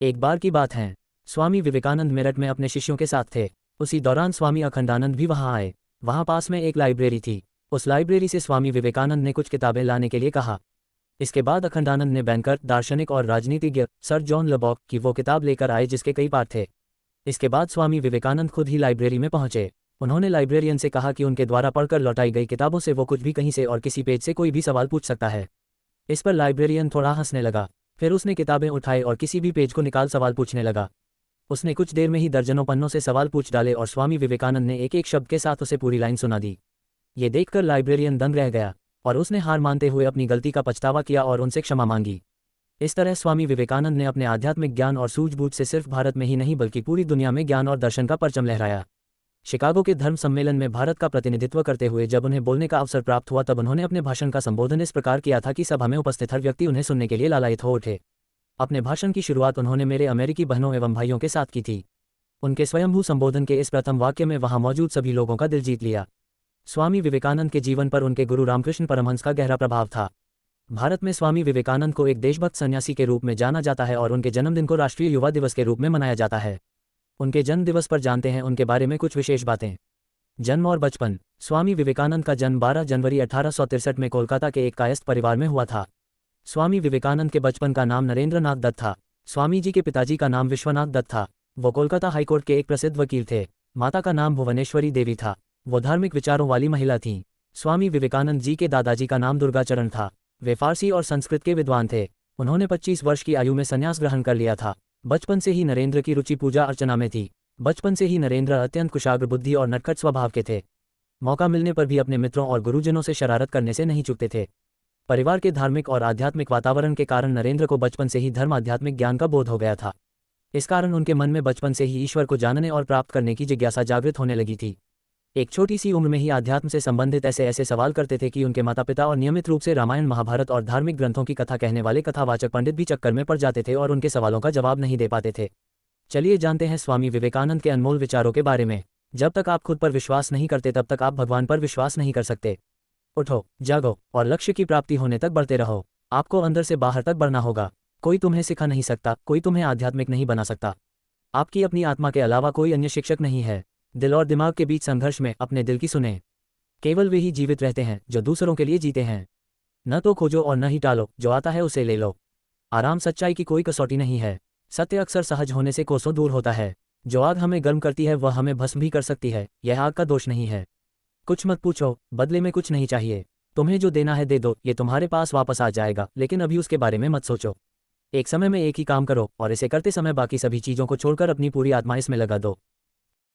एक बार की बात है, स्वामी विवेकानंद मेरठ में अपने शिष्यों के साथ थे। उसी दौरान स्वामी अखंडानंद भी वहां आए। वहां पास में एक लाइब्रेरी थी। उस लाइब्रेरी से स्वामी विवेकानंद ने कुछ किताबें लाने के लिए कहा। इसके बाद अखंडानंद ने बैंकर, दार्शनिक और राजनीतिज्ञ सर जॉन लबॉक की वो किताब लेकर आए जिसके कई पाठ थे। इसके बाद स्वामी विवेकानंद खुद ही लाइब्रेरी में पहुंचे। उन्होंने लाइब्रेरियन से कहा कि उनके द्वारा पढ़कर लौटाई गई किताबों से वो कुछ भी कहीं से और किसी पेज से कोई भी सवाल पूछ सकता है। इस पर लाइब्रेरियन थोड़ा हंसने लगा। फिर उसने किताबें उठाई और किसी भी पेज को निकाल सवाल पूछने लगा। उसने कुछ देर में ही दर्जनों पन्नों से सवाल पूछ डाले और स्वामी विवेकानंद ने एक एक शब्द के साथ उसे पूरी लाइन सुना दी। ये देखकर लाइब्रेरियन दंग रह गया और उसने हार मानते हुए अपनी गलती का पछतावा किया और उनसे क्षमा मांगी। इस तरह स्वामी विवेकानंद ने अपने आध्यात्मिक ज्ञान और सूझबूझ से सिर्फ भारत में ही नहीं बल्कि पूरी दुनिया में ज्ञान और दर्शन का परचम लहराया। शिकागो के धर्म सम्मेलन में भारत का प्रतिनिधित्व करते हुए जब उन्हें बोलने का अवसर प्राप्त हुआ तब उन्होंने अपने भाषण का संबोधन इस प्रकार किया था कि सभा में उपस्थित हर व्यक्ति उन्हें सुनने के लिए लालायित हो उठे। अपने भाषण की शुरुआत उन्होंने मेरे अमेरिकी बहनों एवं भाइयों के साथ की थी। उनके स्वयंभू संबोधन के इस प्रथम वाक्य में वहां मौजूद सभी लोगों का दिल जीत लिया। स्वामी विवेकानंद के जीवन पर उनके गुरु रामकृष्ण परमहंस का गहरा प्रभाव था। भारत में स्वामी विवेकानंद को एक देशभक्त सन्यासी के रूप में जाना जाता है और उनके जन्मदिन को राष्ट्रीय युवा दिवस के रूप में मनाया जाता है। उनके जन्म दिवस पर जानते हैं उनके बारे में कुछ विशेष बातें। जन्म और बचपन। स्वामी विवेकानंद का जन्म 12 जनवरी 1863 में कोलकाता के एक कायस्थ परिवार में हुआ था। स्वामी विवेकानंद के बचपन का नाम नरेंद्र नाथ दत्त था। स्वामी जी के पिताजी का नाम विश्वनाथ दत्त था। वो कोलकाता हाईकोर्ट के एक प्रसिद्ध वकील थे। माता का नाम भुवनेश्वरी देवी था। वो धार्मिक विचारों वाली महिला थीं। स्वामी विवेकानंद जी के दादाजी का नाम दुर्गाचरण था। वे फारसी और संस्कृत के विद्वान थे। उन्होंने 25 वर्ष की आयु में संन्यास ग्रहण कर लिया था। बचपन से ही नरेंद्र की रुचि पूजा अर्चना में थी। बचपन से ही नरेंद्र अत्यंत कुशाग्र बुद्धि और नटखट स्वभाव के थे। मौका मिलने पर भी अपने मित्रों और गुरुजनों से शरारत करने से नहीं चूकते थे। परिवार के धार्मिक और आध्यात्मिक वातावरण के कारण नरेंद्र को बचपन से ही धर्म आध्यात्मिक ज्ञान का बोध हो गया था। इस कारण उनके मन में बचपन से ही ईश्वर को जानने और प्राप्त करने की जिज्ञासा जागृत होने लगी थी। एक छोटी सी उम्र में ही आध्यात्म से संबंधित ऐसे ऐसे सवाल करते थे कि उनके माता पिता और नियमित रूप से रामायण, महाभारत और धार्मिक ग्रंथों की कथा कहने वाले कथावाचक पंडित भी चक्कर में पड़ जाते थे और उनके सवालों का जवाब नहीं दे पाते थे। चलिए जानते हैं स्वामी विवेकानंद के अनमोल विचारों के बारे में। जब तक आप खुद पर विश्वास नहीं करते तब तक आप भगवान पर विश्वास नहीं कर सकते। उठो, जागो और लक्ष्य की प्राप्ति होने तक बढ़ते रहो। आपको अंदर से बाहर तक बढ़ना होगा। कोई तुम्हें सिखा नहीं सकता, कोई तुम्हें आध्यात्मिक नहीं बना सकता। आपकी अपनी आत्मा के अलावा कोई अन्य शिक्षक नहीं है। दिल और दिमाग के बीच संघर्ष में अपने दिल की सुने। केवल वे ही जीवित रहते हैं जो दूसरों के लिए जीते हैं। न तो खोजो और न ही टालो, जो आता है उसे ले लो। आराम सच्चाई की कोई कसौटी नहीं है। सत्य अक्सर सहज होने से कोसों दूर होता है। जो आग हमें गर्म करती है वह हमें भस्म भी कर सकती है। यह आग का दोष नहीं है। कुछ मत पूछो, बदले में कुछ नहीं चाहिए। तुम्हें जो देना है दे दो, ये तुम्हारे पास वापस आ जाएगा, लेकिन अभी उसके बारे में मत सोचो। एक समय में एक ही काम करो और इसे करते समय बाकी सभी चीज़ों को छोड़कर अपनी पूरी आत्मा इसमें लगा दो।